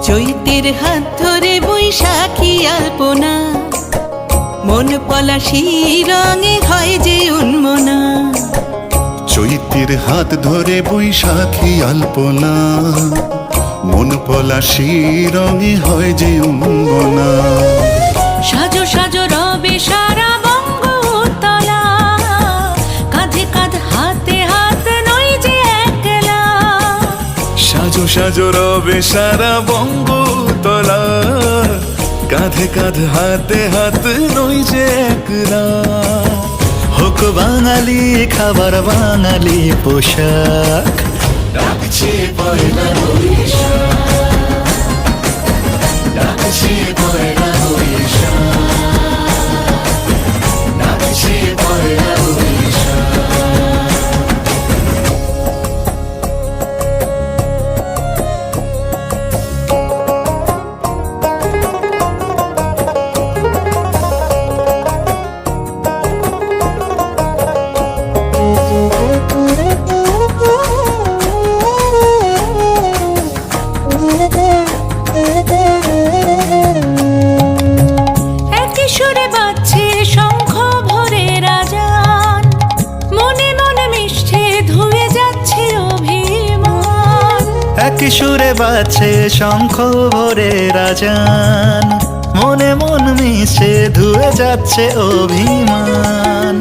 চৈতের হাত ধরে বৈশাখী আলপনা, মন পলাশি রঙে হয় যে উন্মনা। চৈতের হাত ধরে বৈশাখী আলপনা, মন পলাশি রঙে হয় যে উন্মনা। সাজো সাজো রবে সারা বঙ্গতলা, কাঁধে কাঁধ হাতে হাত নই যে একলা। সাজো সাজো রবে সারা বঙ্গতলা, কাঁধে কাঁধ হাতে হাত নই যে একলা। হোক বাঙালি খাবার বাঙালি পোশাক, ডাকছে পয়লা বৈশাখ, ডাকছে পয়লা বৈশাখ, ডাকছে পয়লা বৈশাখ। একই সুরে বাজছে শঙ্খ ভরে রাজান, মনে মনে মিশছে ধুয়ে যাচ্ছে অভিমান। একই সুরে বাজছে শঙ্খ ভরে রাজান, মনে মন মিশে ধুয়ে যাচ্ছে অভিমান।